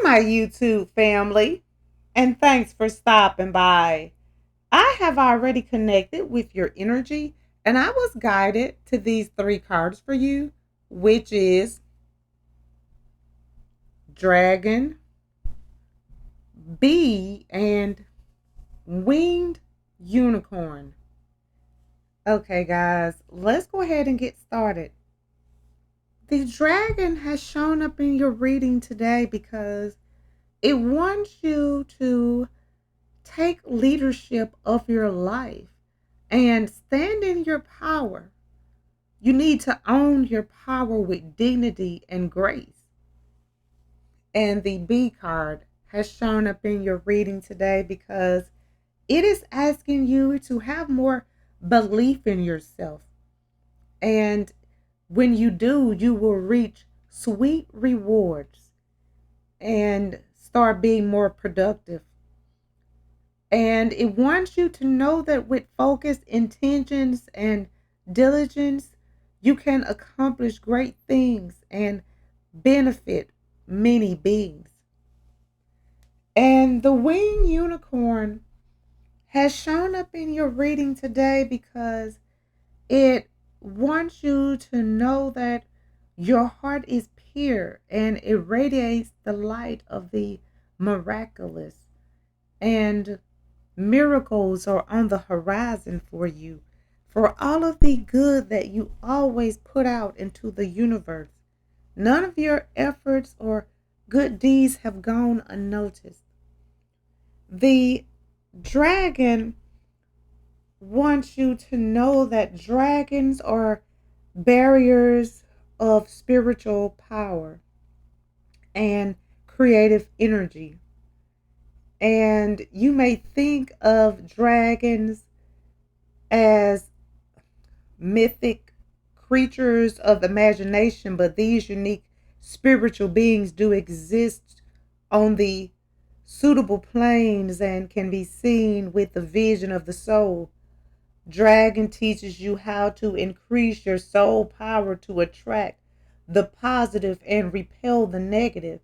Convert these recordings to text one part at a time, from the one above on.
my YouTube family, and thanks for stopping by. I have already connected with your energy, and I was guided to these three cards for you, which is Dragon, Bee, and Winged Unicorn. Okay, guys, let's go ahead and get started. The dragon has shown up in your reading today because it wants you to take leadership of your life and stand in your power. You need to own your power with dignity and grace. And the B card has shown up in your reading today because it is asking you to have more belief in yourself. And when you do, you will reach sweet rewards and start being more productive. And it wants you to know that with focused intentions and diligence, you can accomplish great things and benefit many beings. And the winged unicorn has shown up in your reading today because it wants you to know that your heart is pure and it radiates the light of the miraculous. And miracles are on the horizon for you, for all of the good that you always put out into the universe. None of your efforts or good deeds have gone unnoticed. The dragon wants you to know that dragons are barriers of spiritual power and creative energy. And you may think of dragons as mythic creatures of imagination, but these unique spiritual beings do exist on the suitable planes and can be seen with the vision of the soul. Dragon teaches you how to increase your soul power to attract the positive and repel the negative.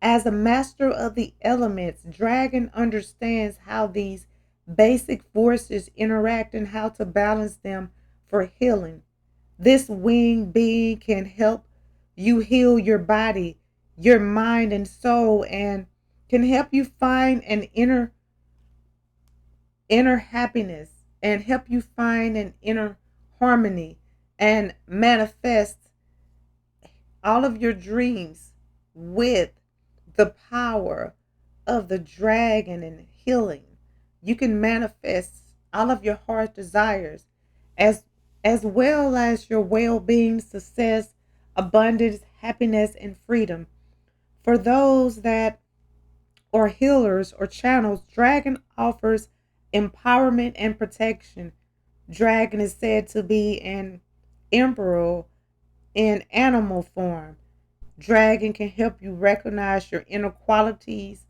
As a master of the elements, Dragon understands how these basic forces interact and how to balance them for healing. This winged being can help you heal your body, your mind, and soul, and can help you find an inner happiness and help you find an inner harmony and manifest all of your dreams with the power of the dragon and healing. You can manifest all of your heart desires as as well as your well-being, success, abundance, happiness, and freedom. For those that are healers or channels, dragon offers empowerment and protection. Dragon is said to be an emperor in animal form. Dragon can help you recognize your inner qualities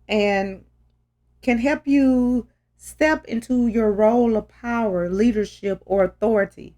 and can help you step into your role of power, leadership, or authority.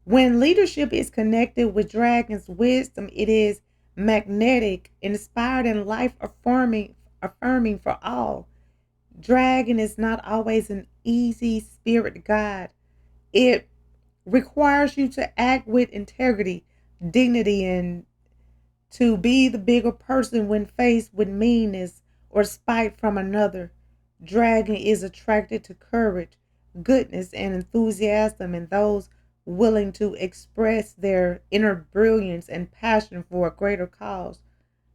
When leadership is connected with dragon's wisdom, it is magnetic, inspired, and life affirming for all. Dragon is not always an easy spirit guide. It requires you to act with integrity, dignity, and to be the bigger person when faced with meanness or spite from another. Dragon is attracted to courage, goodness, and enthusiasm in those willing to express their inner brilliance and passion for a greater cause.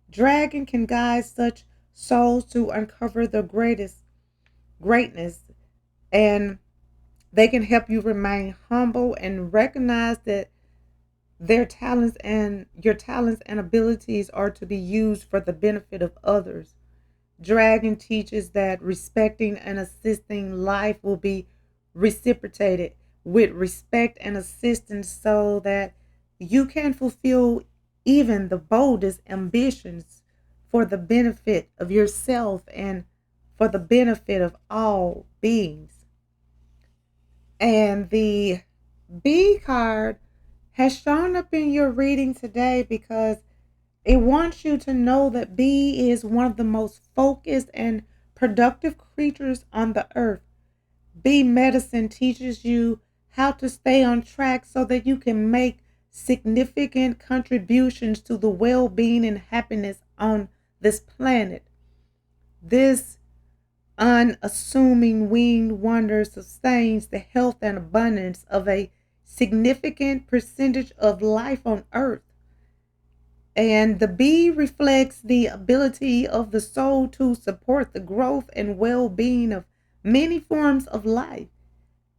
Dragon can guide such souls to uncover their greatest greatness, and they can help you remain humble and recognize that their talents and your talents and abilities are to be used for the benefit of others. Dragon teaches that respecting and assisting life will be reciprocated with respect and assistance so that you can fulfill even the boldest ambitions for the benefit of yourself and for the benefit of all beings. And the B card has shown up in your reading today because It wants you to know that bee is one of the most focused and productive creatures on the earth. Bee medicine teaches you how to stay on track so that you can make significant contributions to the well being and happiness on this planet. This unassuming winged wonder sustains the health and abundance of a significant percentage of life on earth. And the bee reflects the ability of the soul to support the growth and well being of many forms of life.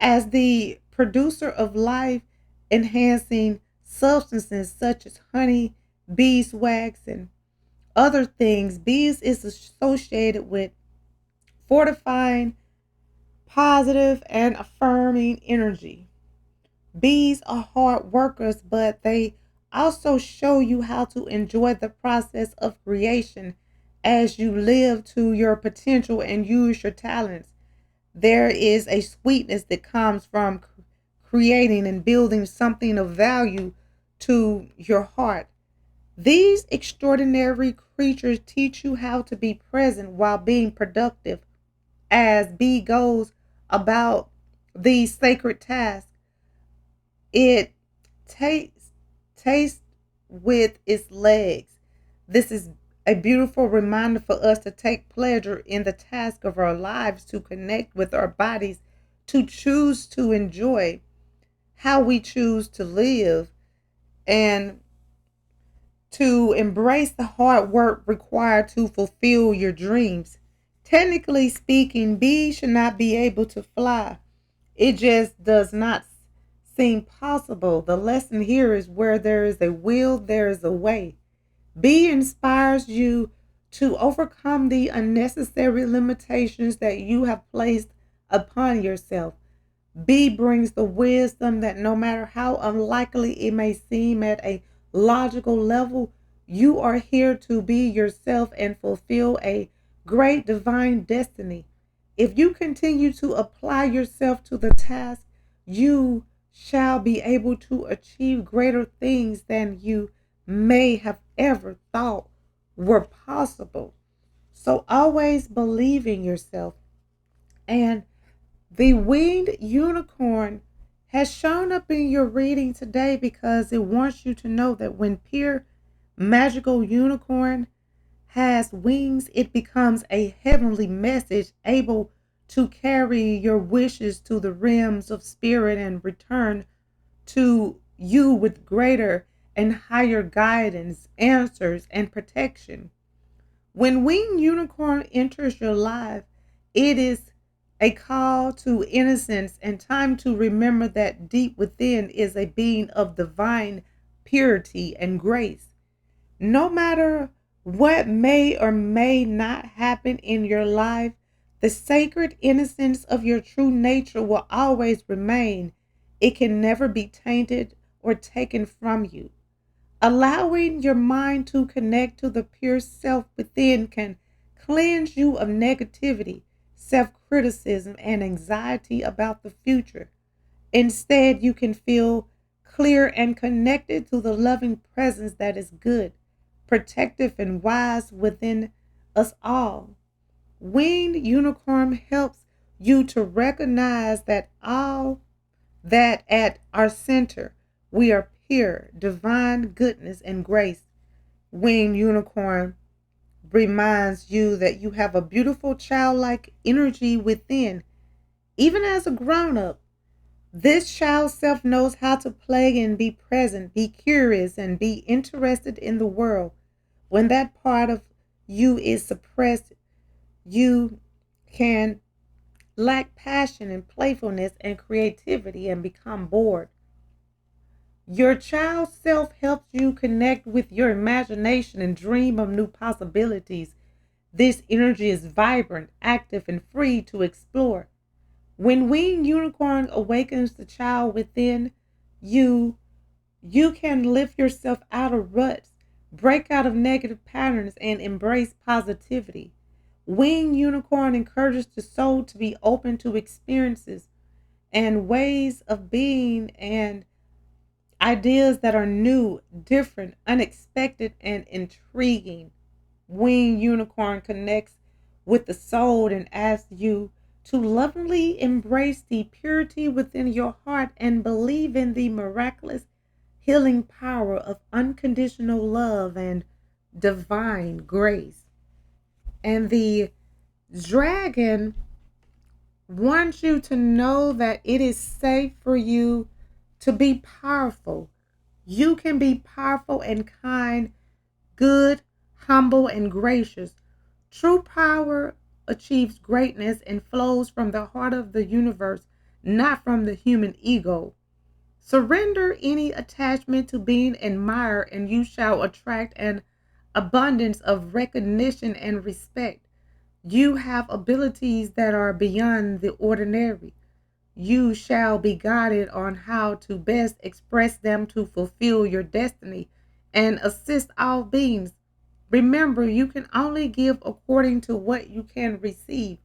As the producer of life enhancing substances such as honey, beeswax, and other things, bees is associated with fortifying, positive, and affirming energy. Bees are hard workers, but they also show you how to enjoy the process of creation as you live to your potential and use your talents. There is a sweetness that comes from creating and building something of value to your heart. These extraordinary creatures teach you how to be present while being productive as bee goes about these sacred tasks. It tastes with its legs. This is a beautiful reminder for us to take pleasure in the task of our lives, to connect with our bodies, to choose to enjoy how we choose to live, and to embrace the hard work required to fulfill your dreams. Technically speaking, bees should not be able to fly. It just does not seem possible. The lesson here is where there is a will, there is a way. B inspires you to overcome the unnecessary limitations that you have placed upon yourself. B brings the wisdom that no matter how unlikely it may seem at a logical level, you are here to be yourself and fulfill a great divine destiny. If you continue to apply yourself to the task, you shall be able to achieve greater things than you may have ever thought were possible. So always believe in yourself. And the winged unicorn has shown up in your reading today because it wants you to know that when pure magical unicorn has wings, it becomes a heavenly message able to carry your wishes to the realms of spirit and return to you with greater and higher guidance, answers, and protection. When winged unicorn enters your life, it is a call to innocence and time to remember that deep within is a being of divine purity and grace. No matter what may or may not happen in your life, the sacred innocence of your true nature will always remain. It can never be tainted or taken from you. Allowing your mind to connect to the pure self within can cleanse you of negativity, self criticism, and anxiety about the future. Instead, you can feel clear and connected to the loving presence that is good, protective, and wise within us all. Winged unicorn helps you to recognize that all that at our center we are pure, divine goodness and grace. Winged unicorn reminds you that you have a beautiful childlike energy within. Even as a grown up, this child self knows how to play and be present, be curious, and be interested in the world. When that part of you is suppressed, you can lack passion and playfulness and creativity and become bored. Your child self helps you connect with your imagination and dream of new possibilities. This energy is vibrant, active, and free to explore. When winged unicorn awakens the child within you, you can lift yourself out of ruts, break out of negative patterns, and embrace positivity. Winged unicorn encourages the soul to be open to experiences and ways of being and Ideas that are new, different, unexpected, and intriguing. Winged Unicorn connects with the soul and asks you to lovingly embrace the purity within your heart and believe in the miraculous healing power of unconditional love and divine grace. And the dragon wants you to know that it is safe for you to be powerful. You can be powerful and kind, good, humble, and gracious. True power achieves greatness and flows from the heart of the universe, not from the human ego. Surrender any attachment to being admired, and you shall attract an abundance of recognition and respect. You have abilities that are beyond the ordinary. You shall be guided on how to best express them to fulfill your destiny and assist all beings. Remember, you can only give according to what you can receive.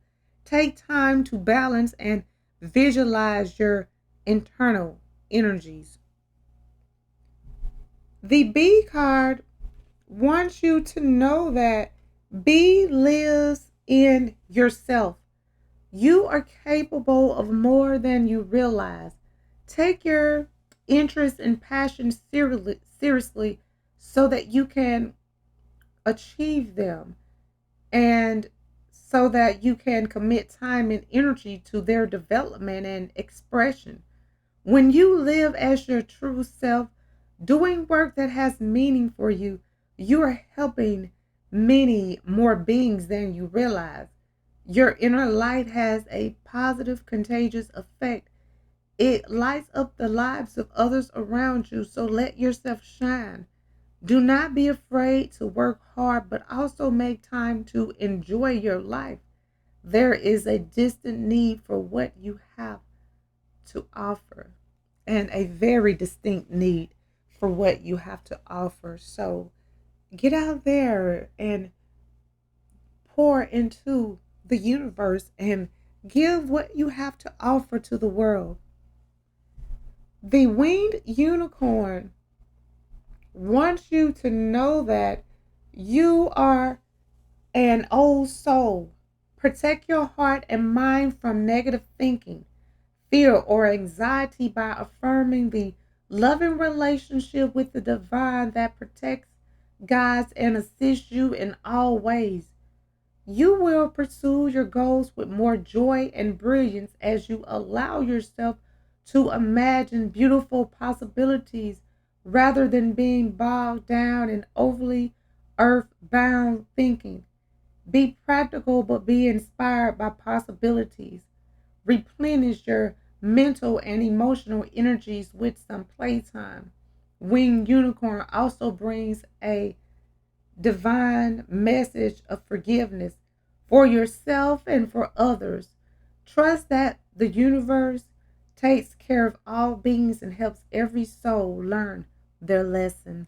Take time to balance and visualize your internal energies. The B card wants you to know that B lives in yourself. You are capable of more than you realize. Take your interests and passions seriously so that you can achieve them and so that you can commit time and energy to their development and expression. When you live as your true self, doing work that has meaning for you, you are helping many more beings than you realize. Your inner light has a positive, contagious effect. It lights up the lives of others around you, so let yourself shine. Do not be afraid to work hard, but also make time to enjoy your life. There is a distant need for what you have to offer, and a very distinct need for what you have to offer. So get out there and pour into the universe and give what you have to offer to the world. The winged unicorn wants you to know that you are an old soul. Protect your heart and mind from negative thinking, fear, or anxiety by affirming the loving relationship with the divine that protects, guides, and assists you in all ways. You will pursue your goals with more joy and brilliance as you allow yourself to imagine beautiful possibilities rather than being bogged down in overly earthbound thinking. Be practical but be inspired by possibilities. Replenish your mental and emotional energies with some playtime. Winged Unicorn also brings a divine message of forgiveness for yourself and for others. Trust that the universe takes care of all beings and helps every soul learn their lesson.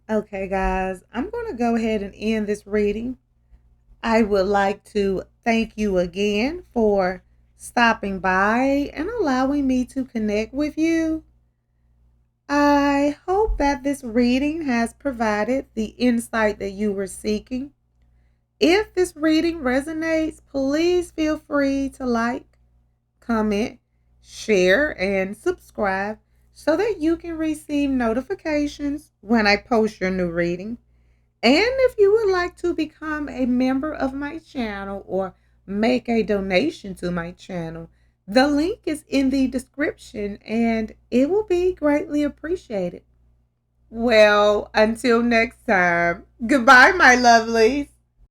Okay, guys, I'm going to go ahead and end this reading. I would like to thank you again for stopping by and allowing me to connect with you. I hope that this reading has provided the insight that you were seeking. If this reading resonates, please feel free to like, comment, share, and subscribe so that you can receive notifications when I post your new reading. And if you would like to become a member of my channel or make a donation to my channel, the link is in the description and it will be greatly appreciated. Well, until next time, goodbye, my lovelies.